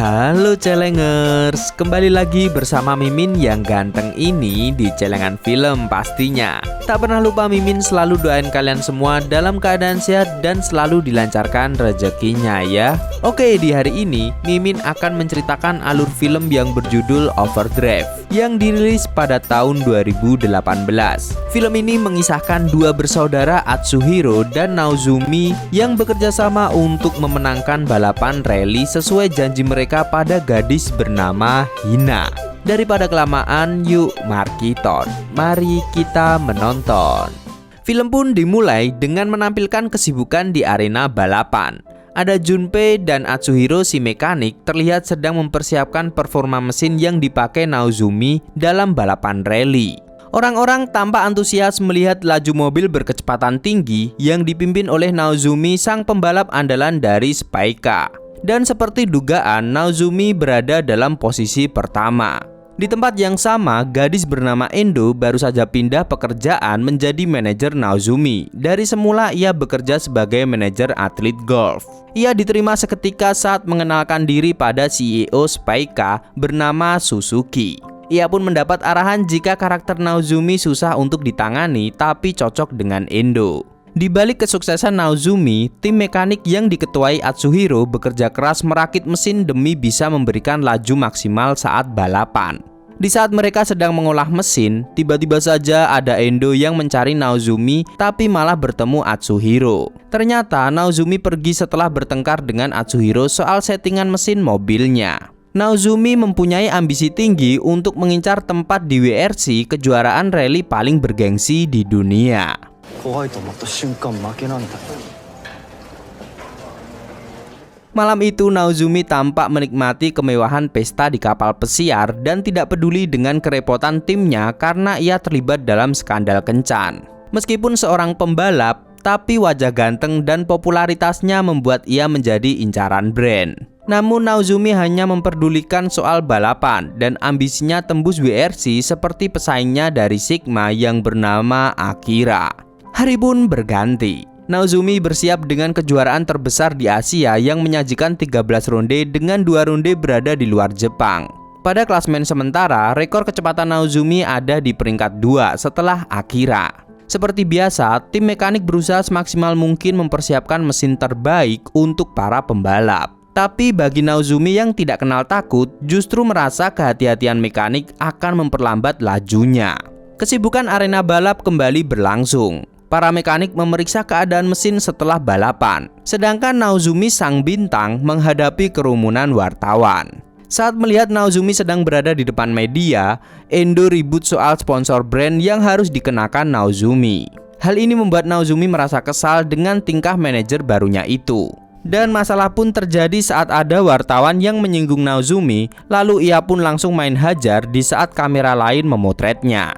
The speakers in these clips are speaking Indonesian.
Halo Celengers, kembali lagi bersama Mimin yang ganteng ini di Celengan Film pastinya. Tak pernah lupa Mimin selalu doain kalian semua dalam keadaan sehat dan selalu dilancarkan rezekinya ya. Oke, di hari ini Mimin akan menceritakan alur film yang berjudul Overdrive yang dirilis pada tahun 2018. Film ini mengisahkan dua bersaudara Atsuhiro dan Naozumi yang bekerja sama untuk memenangkan balapan rally sesuai janji mereka pada gadis bernama Hina. Daripada kelamaan, yuk mari kita menonton. Film pun dimulai dengan menampilkan kesibukan di arena balapan. Ada Junpei dan Atsuhiro si mekanik terlihat sedang mempersiapkan performa mesin yang dipakai Naozumi dalam balapan rally. Orang-orang tampak antusias melihat laju mobil berkecepatan tinggi yang dipimpin oleh Naozumi sang pembalap andalan dari Spayka. Dan seperti dugaan, Naozumi berada dalam posisi pertama. Di tempat yang sama, gadis bernama Endo baru saja pindah pekerjaan menjadi manajer Naozumi. Dari semula ia bekerja sebagai manajer atlet golf. Ia diterima seketika saat mengenalkan diri pada CEO Spayka bernama Suzuki. Ia pun mendapat arahan jika karakter Naozumi susah untuk ditangani tapi cocok dengan Endo. Di balik kesuksesan Naozumi, tim mekanik yang diketuai Atsuhiro bekerja keras merakit mesin demi bisa memberikan laju maksimal saat balapan. Di saat mereka sedang mengolah mesin, tiba-tiba saja ada Endo yang mencari Naozumi tapi malah bertemu Atsuhiro. Ternyata Naozumi pergi setelah bertengkar dengan Atsuhiro soal settingan mesin mobilnya. Naozumi mempunyai ambisi tinggi untuk mengincar tempat di WRC kejuaraan rally paling bergengsi di dunia. Malam itu Naozumi tampak menikmati kemewahan pesta di kapal pesiar dan tidak peduli dengan kerepotan timnya karena ia terlibat dalam skandal kencan. Meskipun seorang pembalap, tapi wajah ganteng dan popularitasnya membuat ia menjadi incaran brand. Namun Naozumi hanya memperdulikan soal balapan dan ambisinya tembus WRC seperti pesaingnya dari Sigma yang bernama Akira. Hari pun berganti. Naozumi bersiap dengan kejuaraan terbesar di Asia yang menyajikan 13 ronde dengan 2 ronde berada di luar Jepang. Pada klasmen sementara, rekor kecepatan Naozumi ada di peringkat 2 setelah Akira. Seperti biasa, tim mekanik berusaha semaksimal mungkin mempersiapkan mesin terbaik untuk para pembalap. Tapi bagi Naozumi yang tidak kenal takut, justru merasa kehati-hatian mekanik akan memperlambat lajunya. Kesibukan arena balap kembali berlangsung. Para mekanik memeriksa keadaan mesin setelah balapan, sedangkan Naozumi sang bintang menghadapi kerumunan wartawan. Saat melihat Naozumi sedang berada di depan media, Endo ribut soal sponsor brand yang harus dikenakan Naozumi. Hal ini membuat Naozumi merasa kesal dengan tingkah manajer barunya itu. Dan masalah pun terjadi saat ada wartawan yang menyinggung Naozumi, lalu ia pun langsung main hajar di saat kamera lain memotretnya.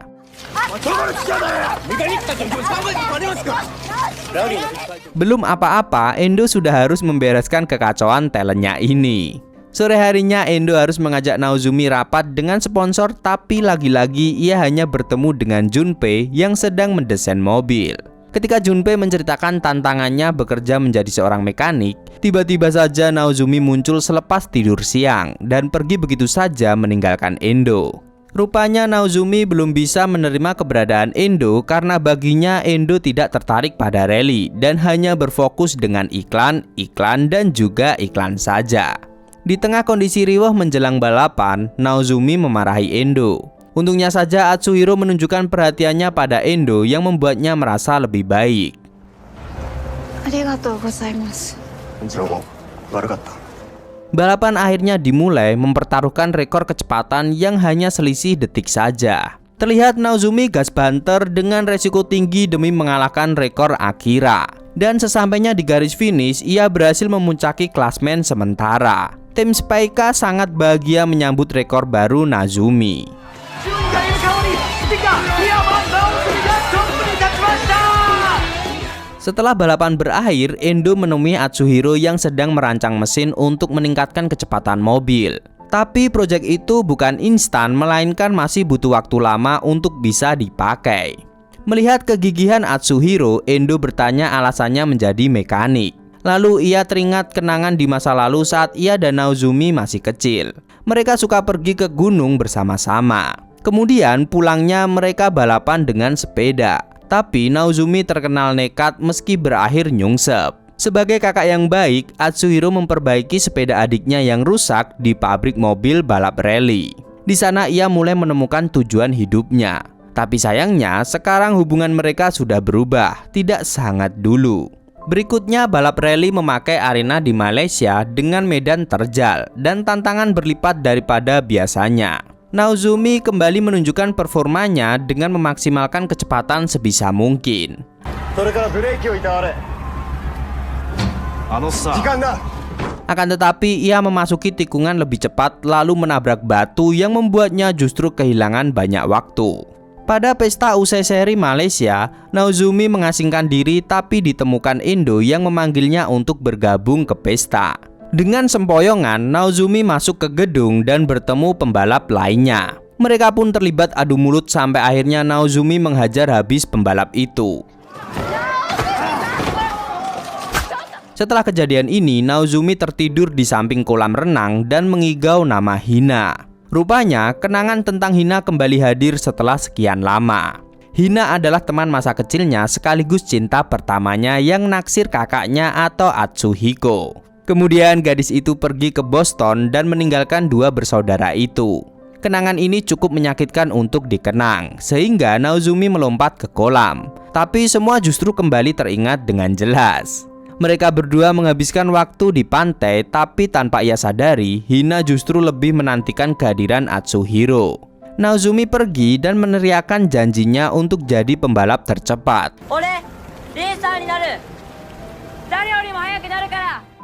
Belum apa-apa, Endo sudah harus membereskan kekacauan talentnya ini. Sore harinya Endo harus mengajak Naozumi rapat dengan sponsor, tapi lagi-lagi ia hanya bertemu dengan Junpei yang sedang mendesain mobil. Ketika Junpei menceritakan tantangannya bekerja menjadi seorang mekanik, tiba-tiba saja Naozumi muncul selepas tidur siang dan pergi begitu saja meninggalkan Endo. Rupanya Naozumi belum bisa menerima keberadaan Endo karena baginya Endo tidak tertarik pada rally dan hanya berfokus dengan iklan, dan juga iklan saja. Di tengah kondisi riweh menjelang balapan, Naozumi memarahi Endo. Untungnya saja Atsuhiro menunjukkan perhatiannya pada Endo yang membuatnya merasa lebih baik. Balapan akhirnya dimulai mempertaruhkan rekor kecepatan yang hanya selisih detik saja. Terlihat Naozumi gas banter dengan resiko tinggi demi mengalahkan rekor Akira. Dan sesampainya di garis finish, ia berhasil memuncaki klasmen sementara. Tim Spayka sangat bahagia menyambut rekor baru Naozumi. Setelah balapan berakhir, Endo menemui Atsuhiro yang sedang merancang mesin untuk meningkatkan kecepatan mobil. Tapi proyek itu bukan instan, melainkan masih butuh waktu lama untuk bisa dipakai. Melihat kegigihan Atsuhiro, Endo bertanya alasannya menjadi mekanik. Lalu ia teringat kenangan di masa lalu saat ia dan Naozumi masih kecil. Mereka suka pergi ke gunung bersama-sama. Kemudian pulangnya mereka balapan dengan sepeda. Tapi Naozumi terkenal nekat meski berakhir nyungsep. Sebagai kakak yang baik, Atsuhiro memperbaiki sepeda adiknya yang rusak di pabrik mobil balap rally. Di sana ia mulai menemukan tujuan hidupnya. Tapi sayangnya sekarang hubungan mereka sudah berubah, tidak sehangat dulu. Berikutnya balap rally memakai arena di Malaysia dengan medan terjal dan tantangan berlipat daripada biasanya. Naozumi kembali menunjukkan performanya dengan memaksimalkan kecepatan sebisa mungkin. Akan tetapi ia memasuki tikungan lebih cepat lalu menabrak batu yang membuatnya justru kehilangan banyak waktu. Pada pesta usai seri Malaysia, Naozumi mengasingkan diri tapi ditemukan Endo yang memanggilnya untuk bergabung ke pesta. Dengan sempoyongan, Naozumi masuk ke gedung dan bertemu pembalap lainnya. Mereka pun terlibat adu mulut sampai akhirnya Naozumi menghajar habis pembalap itu. Setelah kejadian ini, Naozumi tertidur di samping kolam renang dan mengigau nama Hina. Rupanya, kenangan tentang Hina kembali hadir setelah sekian lama. Hina adalah teman masa kecilnya sekaligus cinta pertamanya yang naksir kakaknya atau Atsuhiko. Kemudian gadis itu pergi ke Boston dan meninggalkan dua bersaudara itu. Kenangan ini cukup menyakitkan untuk dikenang, sehingga Naozumi melompat ke kolam. Tapi semua justru kembali teringat dengan jelas. Mereka berdua menghabiskan waktu di pantai, tapi tanpa ia sadari, Hina justru lebih menantikan kehadiran Atsuhiro. Naozumi pergi dan meneriakkan janjinya untuk jadi pembalap tercepat.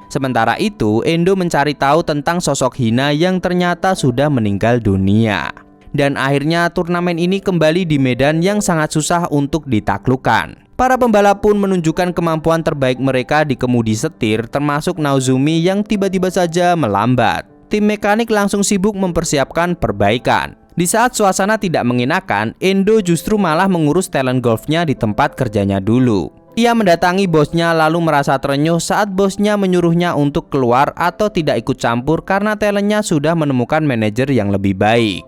Sementara itu, Endo mencari tahu tentang sosok Hina yang ternyata sudah meninggal dunia. Dan akhirnya turnamen ini kembali di medan yang sangat susah untuk ditaklukkan. Para pembalap pun menunjukkan kemampuan terbaik mereka di kemudi setir, termasuk Naozumi yang tiba-tiba saja melambat. Tim mekanik langsung sibuk mempersiapkan perbaikan. Di saat suasana tidak mengenakan, Endo justru malah mengurus talent golfnya di tempat kerjanya dulu. Ia mendatangi bosnya lalu merasa terenyuh saat bosnya menyuruhnya untuk keluar atau tidak ikut campur karena talentnya sudah menemukan manajer yang lebih baik.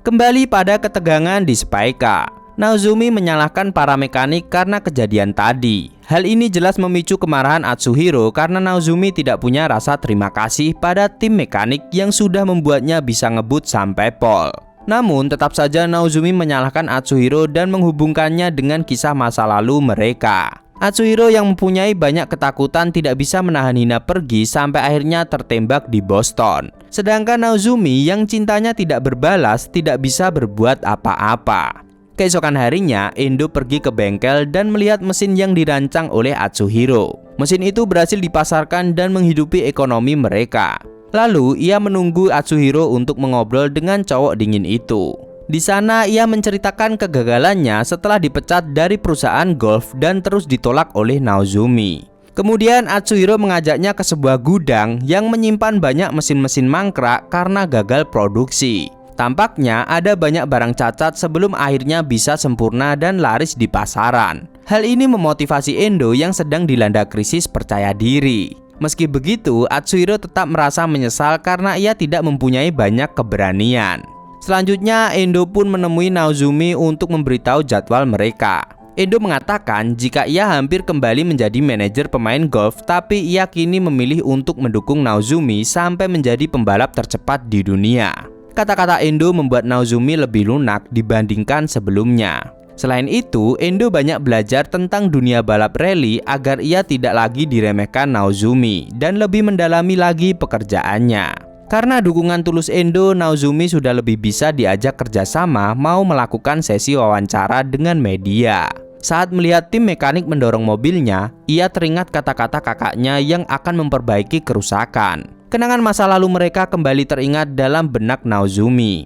Kembali pada ketegangan di Spika, Naozumi menyalahkan para mekanik karena kejadian tadi. Hal ini jelas memicu kemarahan Atsuhiro karena Naozumi tidak punya rasa terima kasih pada tim mekanik yang sudah membuatnya bisa ngebut sampai pole. Namun tetap saja Naozumi menyalahkan Atsuhiro dan menghubungkannya dengan kisah masa lalu mereka. Atsuhiro yang mempunyai banyak ketakutan tidak bisa menahan Hina pergi sampai akhirnya tertembak di Boston. Sedangkan Naozumi yang cintanya tidak berbalas tidak bisa berbuat apa-apa. Keesokan harinya, Endo pergi ke bengkel dan melihat mesin yang dirancang oleh Atsuhiro. Mesin itu berhasil dipasarkan dan menghidupi ekonomi mereka. Lalu ia menunggu Atsuhiro untuk mengobrol dengan cowok dingin itu. Di sana ia menceritakan kegagalannya setelah dipecat dari perusahaan golf dan terus ditolak oleh Naozumi. Kemudian Atsuhiro mengajaknya ke sebuah gudang yang menyimpan banyak mesin-mesin mangkrak karena gagal produksi. Tampaknya ada banyak barang cacat sebelum akhirnya bisa sempurna dan laris di pasaran. Hal ini memotivasi Endo yang sedang dilanda krisis percaya diri. Meski begitu, Atsuhiro tetap merasa menyesal karena ia tidak mempunyai banyak keberanian. Selanjutnya, Endo pun menemui Naozumi untuk memberitahu jadwal mereka. Endo mengatakan jika ia hampir kembali menjadi manajer pemain golf, tapi ia kini memilih untuk mendukung Naozumi sampai menjadi pembalap tercepat di dunia. Kata-kata Endo membuat Naozumi lebih lunak dibandingkan sebelumnya. Selain itu, Endo banyak belajar tentang dunia balap rally agar ia tidak lagi diremehkan Naozumi dan lebih mendalami lagi pekerjaannya. Karena dukungan tulus Endo, Naozumi sudah lebih bisa diajak kerjasama mau melakukan sesi wawancara dengan media. Saat melihat tim mekanik mendorong mobilnya, ia teringat kata-kata kakaknya yang akan memperbaiki kerusakan. Kenangan masa lalu mereka kembali teringat dalam benak Naozumi.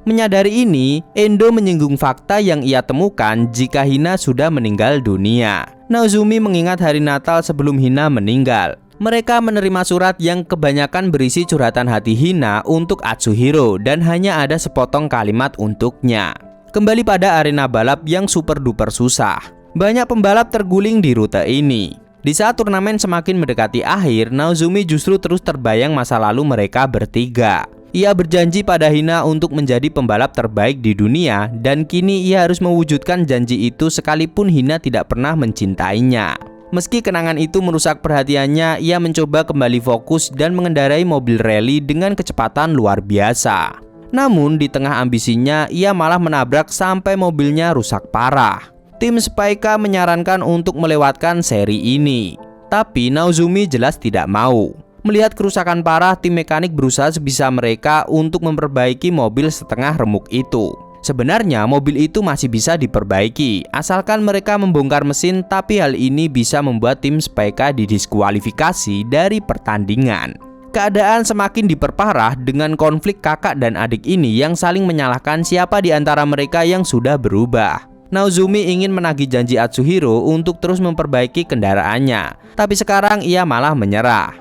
Menyadari ini, Endo menyinggung fakta yang ia temukan jika Hina sudah meninggal dunia. Naozumi mengingat hari Natal sebelum Hina meninggal. Mereka menerima surat yang kebanyakan berisi curhatan hati Hina untuk Atsuhiro dan hanya ada sepotong kalimat untuknya. Kembali pada arena balap yang super duper susah. Banyak pembalap terguling di rute ini. Di saat turnamen semakin mendekati akhir, Naozumi justru terus terbayang masa lalu mereka bertiga. Ia berjanji pada Hina untuk menjadi pembalap terbaik di dunia dan kini ia harus mewujudkan janji itu sekalipun Hina tidak pernah mencintainya. Meski kenangan itu merusak perhatiannya, ia mencoba kembali fokus dan mengendarai mobil rally dengan kecepatan luar biasa. Namun di tengah ambisinya, ia malah menabrak sampai mobilnya rusak parah. Tim Spika menyarankan untuk melewatkan seri ini, tapi Naozumi jelas tidak mau. Melihat kerusakan parah, tim mekanik berusaha sebisa mereka untuk memperbaiki mobil setengah remuk itu. Sebenarnya mobil itu masih bisa diperbaiki, asalkan mereka membongkar mesin, tapi hal ini bisa membuat tim Spika didiskualifikasi dari pertandingan. Keadaan semakin diperparah dengan konflik kakak dan adik ini yang saling menyalahkan siapa di antara mereka yang sudah berubah. Naozumi ingin menagih janji Atsuhiro untuk terus memperbaiki kendaraannya, tapi sekarang ia malah menyerah.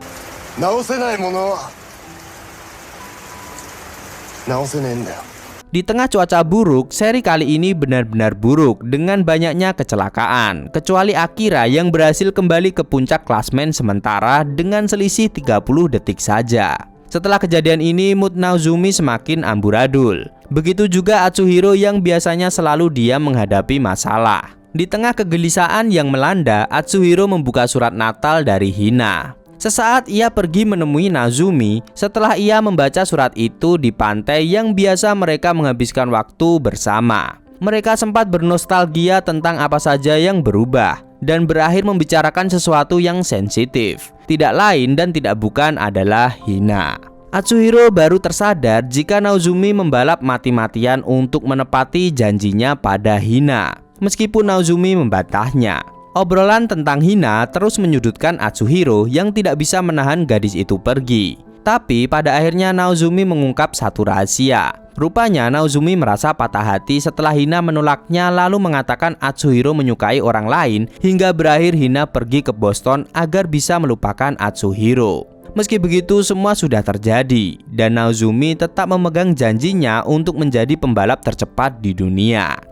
Di tengah cuaca buruk, seri kali ini benar-benar buruk dengan banyaknya kecelakaan, kecuali Akira yang berhasil kembali ke puncak klasmen sementara dengan selisih 30 detik saja. Setelah kejadian ini, mood Naozumi semakin amburadul. Begitu juga Atsuhiro yang biasanya selalu diam menghadapi masalah. Di tengah kegelisahan yang melanda, Atsuhiro membuka surat Natal dari Hina. Sesaat ia pergi menemui Naozumi setelah ia membaca surat itu di pantai yang biasa mereka menghabiskan waktu bersama. Mereka sempat bernostalgia tentang apa saja yang berubah dan berakhir membicarakan sesuatu yang sensitif. Tidak lain dan tidak bukan adalah Hina. Atsuhiro baru tersadar jika Naozumi membalap mati-matian untuk menepati janjinya pada Hina, meskipun Naozumi membantahnya. Obrolan tentang Hina terus menyudutkan Atsuhiro yang tidak bisa menahan gadis itu pergi. Tapi pada akhirnya Naozumi mengungkap satu rahasia. Rupanya Naozumi merasa patah hati setelah Hina menolaknya lalu mengatakan Atsuhiro menyukai orang lain hingga berakhir Hina pergi ke Boston agar bisa melupakan Atsuhiro. Meski begitu semua sudah terjadi dan Naozumi tetap memegang janjinya untuk menjadi pembalap tercepat di dunia.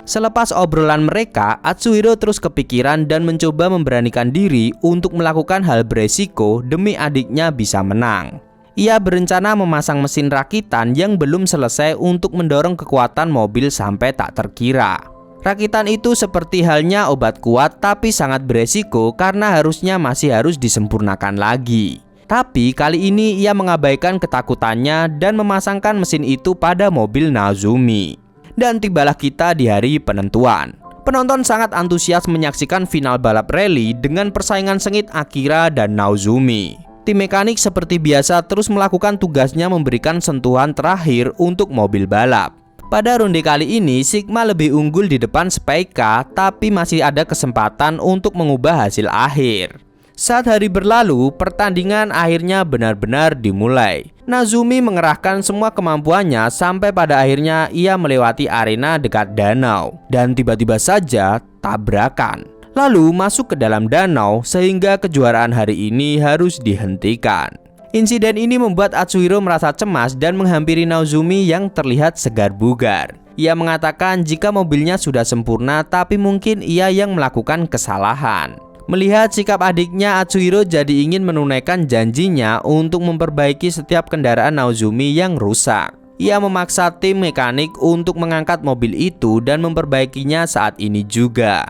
Selepas obrolan mereka, Atsuhiro terus kepikiran dan mencoba memberanikan diri untuk melakukan hal beresiko demi adiknya bisa menang. Ia berencana memasang mesin rakitan yang belum selesai untuk mendorong kekuatan mobil sampai tak terkira. Rakitan itu seperti halnya obat kuat tapi sangat beresiko karena harusnya masih harus disempurnakan lagi. Tapi kali ini ia mengabaikan ketakutannya dan memasangkan mesin itu pada mobil Naozumi. Dan tibalah kita di hari penentuan. Penonton sangat antusias menyaksikan final balap rally dengan persaingan sengit Akira dan Naozumi. Tim mekanik seperti biasa terus melakukan tugasnya memberikan sentuhan terakhir untuk mobil balap. Pada ronde kali ini, Sigma lebih unggul di depan Spika, tapi masih ada kesempatan untuk mengubah hasil akhir. Saat hari berlalu, pertandingan akhirnya benar-benar dimulai. Naozumi mengerahkan semua kemampuannya sampai pada akhirnya ia melewati arena dekat danau. Dan tiba-tiba saja tabrakan. Lalu masuk ke dalam danau sehingga kejuaraan hari ini harus dihentikan. Insiden ini membuat Atsuhiro merasa cemas dan menghampiri Naozumi yang terlihat segar bugar. Ia mengatakan jika mobilnya sudah sempurna tapi mungkin ia yang melakukan kesalahan. Melihat sikap adiknya, Atsuhiro jadi ingin menunaikan janjinya untuk memperbaiki setiap kendaraan Naozumi yang rusak. Ia memaksa tim mekanik untuk mengangkat mobil itu dan memperbaikinya saat ini juga.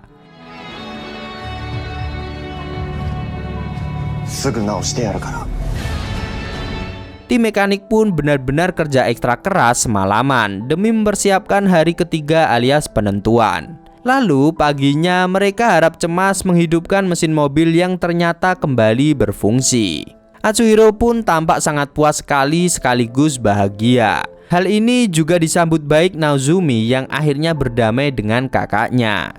Tim mekanik pun benar-benar kerja ekstra keras semalaman demi mempersiapkan hari ketiga alias penentuan. Lalu paginya mereka harap cemas menghidupkan mesin mobil yang ternyata kembali berfungsi. Atsuhiro pun tampak sangat puas sekaligus bahagia. Hal ini juga disambut baik Naozumi yang akhirnya berdamai dengan kakaknya.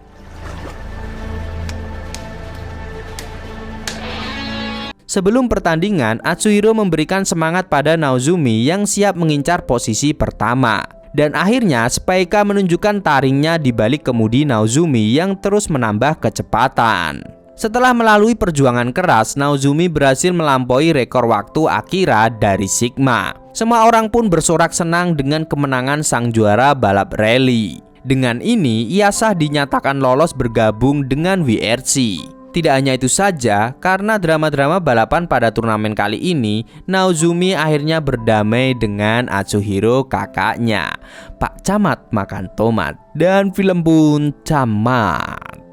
Sebelum pertandingan, Atsuhiro memberikan semangat pada Naozumi yang siap mengincar posisi pertama. Dan akhirnya Spike menunjukkan taringnya di balik kemudi Naozumi yang terus menambah kecepatan. Setelah melalui perjuangan keras, Naozumi berhasil melampaui rekor waktu Akira dari Sigma. Semua orang pun bersorak senang dengan kemenangan sang juara balap rally. Dengan ini, ia sah dinyatakan lolos bergabung dengan WRC. Tidak hanya itu saja, karena drama-drama balapan pada turnamen kali ini, Naozumi akhirnya berdamai dengan Atsuhiro kakaknya. Pak Camat makan tomat, dan film pun tamat.